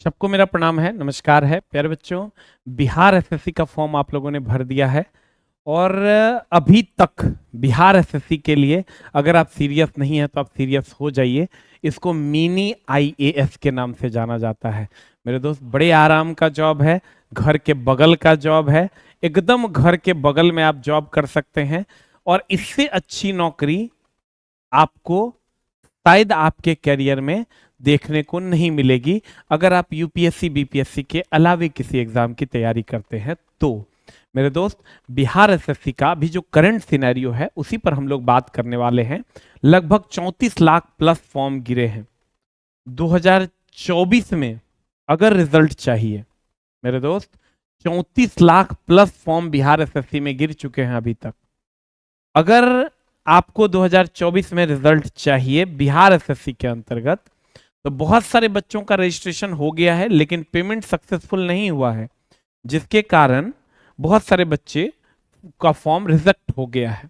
सबको मेरा प्रणाम है, नमस्कार है प्यारे बच्चों। बिहार एसएससी का फॉर्म आप लोगों ने भर दिया है और अभी तक बिहार एसएससी के लिए अगर आप सीरियस नहीं हैं तो आप सीरियस हो जाइए। इसको मिनी आईएएस के नाम से जाना जाता है। मेरे दोस्त, बड़े आराम का जॉब है, घर के बगल का जॉब है, एकदम घर के बगल में आप जॉब कर सकते हैं और इससे अच्छी नौकरी आपको शायद आपके करियर में देखने को नहीं मिलेगी अगर आप यूपीएससी बीपीएससी के अलावे किसी एग्जाम की तैयारी करते हैं तो। मेरे दोस्त, बिहार एसएससी का अभी जो करंट सिनेरियो है उसी पर हम लोग बात करने वाले हैं। लगभग 34 लाख प्लस फॉर्म गिरे हैं 2024 में। अगर रिजल्ट चाहिए मेरे दोस्त, 34 lakh plus form Bihar SSC में गिर चुके हैं अभी तक। अगर आपको 2024 में रिजल्ट चाहिए बिहार एसएससी के अंतर्गत तो बहुत सारे बच्चों का रजिस्ट्रेशन हो गया है लेकिन पेमेंट सक्सेसफुल नहीं हुआ है, जिसके कारण बहुत सारे बच्चे का फॉर्म रिजेक्ट हो गया है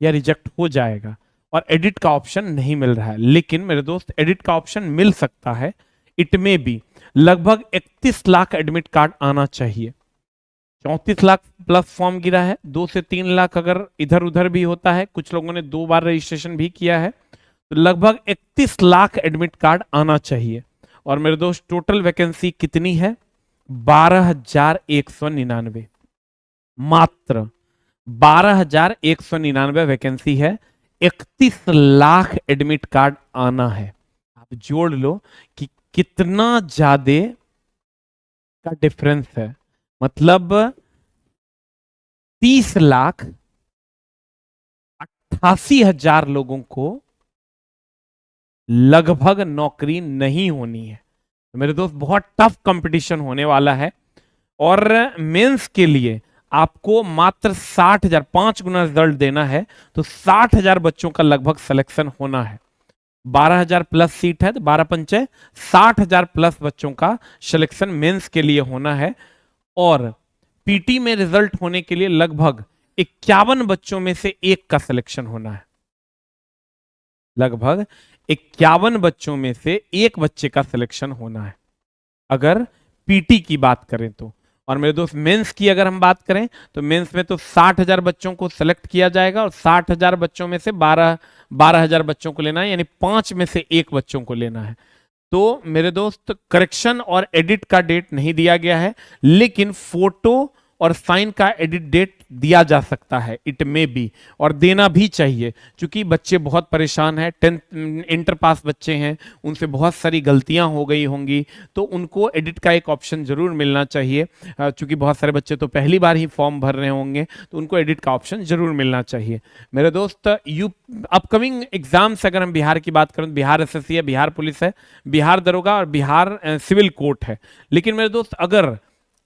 या रिजेक्ट हो जाएगा और एडिट का ऑप्शन नहीं मिल रहा है। लेकिन मेरे दोस्त, एडिट का ऑप्शन मिल सकता है, इट में भी लगभग 31 लाख एडमिट कार्ड आना चाहिए। 34 लाख प्लस फॉर्म गिरा है, 2 से 3 लाख अगर इधर उधर भी होता है, कुछ लोगों ने 2 बार रजिस्ट्रेशन भी किया है, तो लगभग 31 लाख एडमिट कार्ड आना चाहिए। और मेरे दोस्त, टोटल वैकेंसी कितनी है? 12,199। मात्र 12,199 वैकेंसी है, 31 लाख एडमिट कार्ड आना है। आप जोड़ लो कि कितना ज्यादा का डिफरेंस है। मतलब 30,88,000 लोगों को लगभग नौकरी नहीं होनी है। तो मेरे दोस्त, बहुत टफ कंपटीशन होने वाला है और मेंस के लिए आपको मात्र 60,000, 5 गुना रिजल्ट देना है तो 60,000 बच्चों का लगभग सिलेक्शन होना है। 12,000 प्लस सीट है तो 12 पंचे 60,000 प्लस बच्चों का सिलेक्शन मेंस के लिए होना है। और पीटी में रिजल्ट होने के लिए लगभग 51 बच्चों में से एक का सिलेक्शन होना है। लगभग 51 बच्चों में से एक बच्चे का सिलेक्शन होना है अगर पीटी की बात करें तो। और मेरे दोस्त, मेंस की अगर हम बात करें तो मेंस में तो 60,000 बच्चों को सिलेक्ट किया जाएगा और 60,000 बच्चों में से 12,000 बच्चों को लेना है, यानी 5 में से एक बच्चों को लेना है। तो मेरे दोस्त, करेक्शन और एडिट का डेट नहीं दिया गया है, लेकिन फोटो और साइन का एडिट डेट दिया जा सकता है, इट में बी, और देना भी चाहिए क्योंकि बच्चे बहुत परेशान हैं। 10th इंटर पास बच्चे हैं, उनसे बहुत सारी गलतियां हो गई होंगी, तो उनको एडिट का एक ऑप्शन जरूर मिलना चाहिए। क्योंकि बहुत सारे बच्चे तो पहली बार ही फॉर्म भर रहे होंगे, तो उनको एडिट का ऑप्शन जरूर मिलना चाहिए। मेरे दोस्त, अपकमिंग एग्जाम्स अगर हम बिहार की बात करें, बिहार एसएससी है, बिहार पुलिस है, बिहार दरोगा और बिहार सिविल कोर्ट है। लेकिन मेरे दोस्त, अगर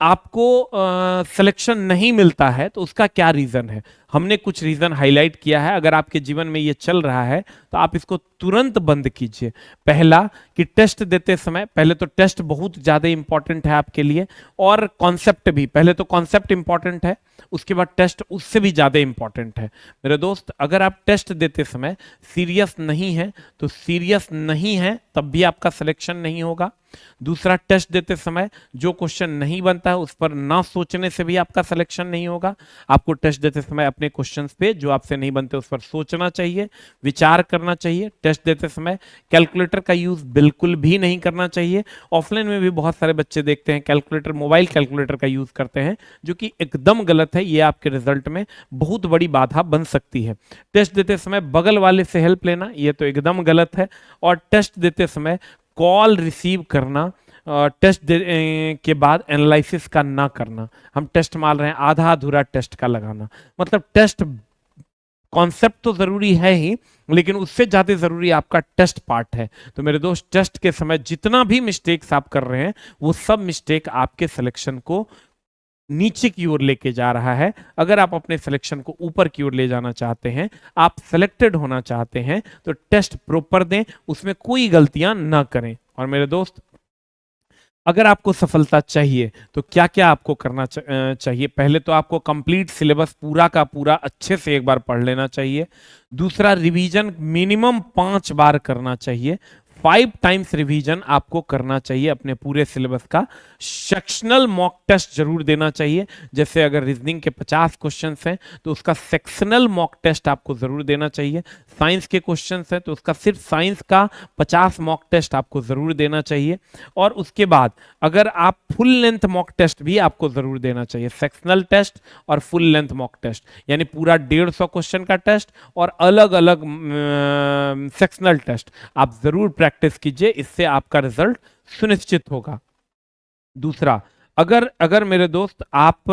आपको सिलेक्शन नहीं मिलता है तो उसका क्या रीजन है? हमने कुछ रीजन हाईलाइट किया है। अगर आपके जीवन में ये चल रहा है तो आप इसको तुरंत बंद कीजिए। पहला कि टेस्ट देते समय, पहले तो टेस्ट बहुत ज्यादा इंपॉर्टेंट है आपके लिए, और कॉन्सेप्ट भी। पहले तो कॉन्सेप्ट इंपॉर्टेंट है, उसके बाद टेस्ट उससे भी ज्यादा इंपॉर्टेंट है। मेरे दोस्त, अगर आप टेस्ट देते समय सीरियस नहीं है तो सीरियस नहीं है तब भी आपका सिलेक्शन नहीं होगा। दूसरा, टेस्ट देते समय जो क्वेश्चन नहीं बनता है उस पर ना सोचने से भी आपका सिलेक्शन नहीं होगा। आपको टेस्ट देते समय अपने क्वेश्चंस पे जो आपसे नहीं बनते उस पर सोचना चाहिए, विचार करना चाहिए। टेस्ट देते समय कैलकुलेटर का यूज बिल्कुल भी नहीं करना चाहिए। ऑफलाइन में भी बहुत सारे बच्चे देखते हैं कैलकुलेटर, मोबाइल कैलकुलेटर का यूज करते हैं, जो कि एकदम गलत है। ये आपके रिजल्ट में बहुत बड़ी बाधा बन सकती है। टेस्ट देते समय बगल वाले से हेल्प लेना, ये तो एकदम गलत है। और टेस्ट देते समय कॉल रिसीव करना, टेस्ट के बाद एनालिसिस का ना करना। हम टेस्ट मान रहे हैं, आधा अधूरा टेस्ट का लगाना। मतलब टेस्ट कॉन्सेप्ट तो जरूरी है ही, लेकिन उससे ज्यादा जरूरी आपका टेस्ट पार्ट है। तो मेरे दोस्त, टेस्ट के समय जितना भी मिस्टेक्स आप कर रहे हैं वो सब मिस्टेक आपके सिलेक्शन को नीचे की ओर लेके जा रहा है। अगर आप अपने सिलेक्शन को ऊपर की ओर ले जाना चाहते हैं, आप सिलेक्टेड होना चाहते हैं, तो टेस्ट प्रॉपर दें, उसमें कोई गलतियां ना करें। और मेरे दोस्त, अगर आपको सफलता चाहिए तो क्या क्या आपको करना चाहिए? पहले तो आपको कंप्लीट सिलेबस पूरा का पूरा अच्छे से एक बार पढ़ लेना चाहिए। दूसरा, रिवीजन मिनिमम 5 बार करना चाहिए। 5 टाइम्स रिवीजन आपको करना चाहिए अपने पूरे सिलेबस का। सेक्शनल मॉक टेस्ट जरूर देना चाहिए, जैसे अगर रीजनिंग के 50 क्वेश्चंस हैं तो उसका सेक्शनल मॉक टेस्ट आपको जरूर देना चाहिए। साइंस के क्वेश्चंस हैं तो उसका सिर्फ साइंस का 50 मॉक टेस्ट आपको जरूर देना चाहिए। और उसके बाद अगर आप फुल लेंथ मॉक टेस्ट भी आपको जरूर देना चाहिए, सेक्शनल टेस्ट और फुल लेंथ मॉक टेस्ट, यानी पूरा 150 क्वेश्चन का टेस्ट और अलग अलग सेक्शनल टेस्ट आप जरूर प्रैक्टिस कीजिए, इससे आपका रिजल्ट सुनिश्चित होगा। दूसरा, अगर अगर मेरे दोस्त आप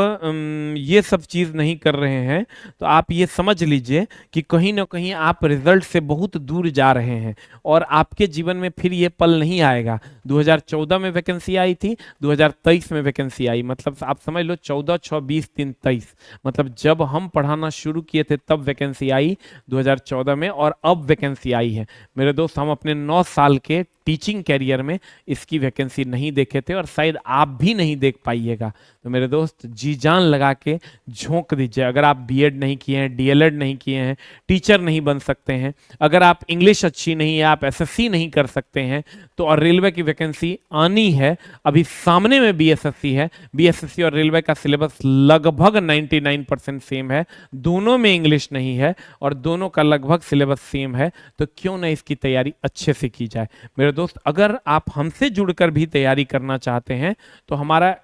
ये सब चीज़ नहीं कर रहे हैं तो आप ये समझ लीजिए कि कहीं ना कहीं आप रिजल्ट से बहुत दूर जा रहे हैं और आपके जीवन में फिर ये पल नहीं आएगा। 2014 में वैकेंसी आई थी, 2023 में वैकेंसी आई, मतलब आप समझ लो 14, 6, 20, 3, 23, मतलब जब हम पढ़ाना शुरू किए थे तब वैकेंसी आई 2014 में और अब वैकेंसी आई है। मेरे दोस्त, हम अपने 9 साल के टीचिंग कैरियर में इसकी वैकेंसी नहीं देखे थे और शायद आप भी नहीं देख पाइएगा। तो मेरे दोस्त, जी जान लगा के झोंक दीजिए। अगर आप बीएड नहीं किए हैं, डीएलएड नहीं किए हैं, टीचर नहीं बन सकते हैं, अगर आप इंग्लिश अच्छी नहीं है, आप एसएससी नहीं कर सकते हैं, तो और रेलवे की वैकेंसी आनी है, अभी सामने में बीएसएससी है, बीएसएससी और रेलवे का सिलेबस लगभग 99% सेम है, दोनों में इंग्लिश नहीं है और दोनों का लगभग सिलेबस सेम है, तो क्यों ना इसकी तैयारी अच्छे से की जाए। मेरे दोस्त, अगर आप हमसे जुड़कर भी तैयारी करना चाहते हैं तो हमारा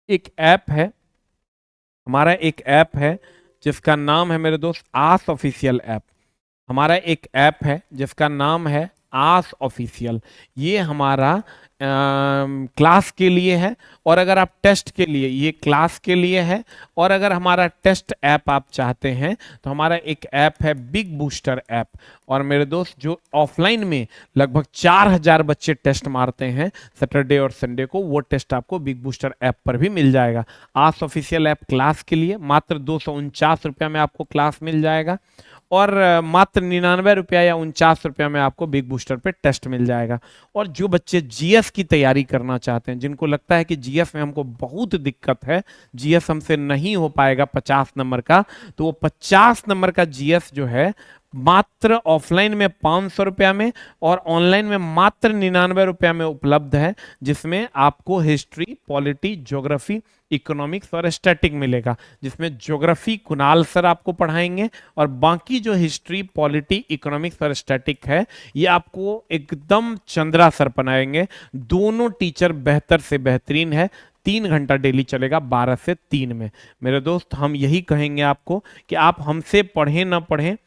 एक ऐप है जिसका नाम है मेरे दोस्त आस ऑफिशियल ऐप। हमारा एक ऐप है जिसका नाम है आस ऑफिशियल। ये हमारा क्लास के लिए है और अगर आप टेस्ट के लिए, ये क्लास के लिए है, और अगर हमारा टेस्ट ऐप आप चाहते हैं तो हमारा एक ऐप है बिग बूस्टर ऐप। और मेरे दोस्त, जो ऑफलाइन में लगभग 4000 बच्चे टेस्ट मारते हैं सैटरडे और संडे को, वो टेस्ट आपको बिग बूस्टर ऐप पर भी मिल जाएगा। आस ऑफिशियल ऐप क्लास के लिए मात्र 249 रुपया में आपको क्लास मिल जाएगा और मात्र 99 रुपया या 49 रुपया में आपको बिग बूस्टर पे टेस्ट मिल जाएगा। और जो बच्चे जीएस की तैयारी करना चाहते हैं, जिनको लगता है कि जीएस में हमको बहुत दिक्कत है, जीएस हमसे नहीं हो पाएगा 50 नंबर का, तो वो 50 नंबर का जीएस जो है मात्र ऑफलाइन में 500 रुपया में और ऑनलाइन में मात्र 99 रुपया में उपलब्ध है, जिसमें आपको हिस्ट्री, पॉलिटी, ज्योग्राफी, इकोनॉमिक्स और स्टैटिक मिलेगा, जिसमें ज्योग्राफी कुणाल सर आपको पढ़ाएंगे और बाकी जो हिस्ट्री, पॉलिटी, इकोनॉमिक्स और स्टैटिक है ये आपको एकदम चंद्रा सर पढ़ाएंगे। दोनों टीचर बेहतर से बेहतरीन है। 3 घंटा डेली चलेगा 12 से 3 में। मेरे दोस्त, हम यही कहेंगे आपको कि आप हमसे पढ़ें ना पढ़ें,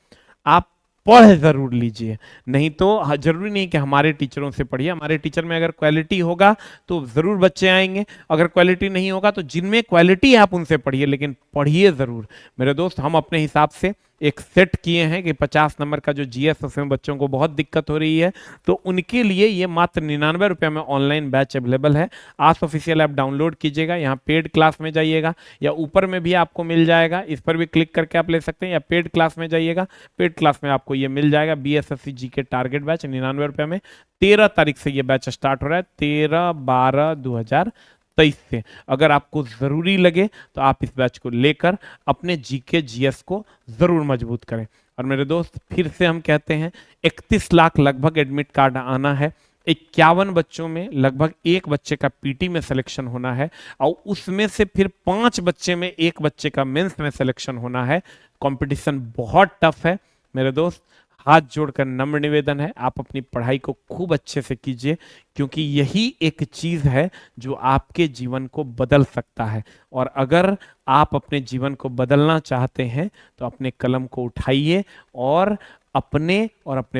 आप पढ़ जरूर लीजिए। नहीं तो जरूरी नहीं कि हमारे टीचरों से पढ़िए, हमारे टीचर में अगर क्वालिटी होगा तो जरूर बच्चे आएंगे, अगर क्वालिटी नहीं होगा तो जिनमें क्वालिटी है आप उनसे पढ़िए, लेकिन पढ़िए जरूर। मेरे दोस्त, हम अपने हिसाब से एक सेट किए हैं कि 50 नंबर का जो जीएस, उसमें बच्चों को बहुत दिक्कत हो रही है, तो उनके लिए ये मात्र 99 रुपये में ऑनलाइन बैच अवेलेबल है। आस ऑफिशियल ऐप डाउनलोड कीजिएगा, यहाँ पेड क्लास में जाइएगा या ऊपर में भी आपको मिल जाएगा, इस पर भी क्लिक करके आप ले सकते हैं, या पेड क्लास में जाइएगा, पेड क्लास में आपको ये मिल जाएगा। बीएसएससी जीके टारगेट बैच 99 रुपये में 13 तारीख से ये बैच स्टार्ट हो रहा है, 13/12/2023 से। अगर आपको जरूरी लगे तो आप इस बैच को लेकर अपने जीके जीएस को जरूर मजबूत करें। और मेरे दोस्त, फिर से हम कहते हैं 31 लाख लगभग एडमिट कार्ड आना है, 51 बच्चों में लगभग 1 बच्चे का पीटी में सिलेक्शन होना है और उसमें से फिर 5 बच्चे में 1 बच्चे का मेंस में सिलेक्शन होना है। कंपटीशन बहुत टफ है मेरे दोस्त, हाथ जोड़कर नम्र निवेदन है, आप अपनी पढ़ाई को खूब अच्छे से कीजिए, क्योंकि यही एक चीज़ है जो आपके जीवन को बदल सकता है। और अगर आप अपने जीवन को बदलना चाहते हैं तो अपने कलम को उठाइए और अपने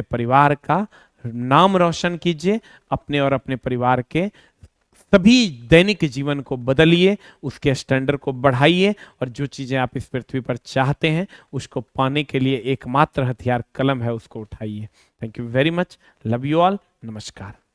परिवार का नाम रोशन कीजिए, अपने और अपने परिवार के सभी दैनिक जीवन को बदलिए, उसके स्टैंडर्ड को बढ़ाइए और जो चीज़ें आप इस पृथ्वी पर चाहते हैं उसको पाने के लिए एकमात्र हथियार कलम है, उसको उठाइए। Thank you very much, love you all, नमस्कार।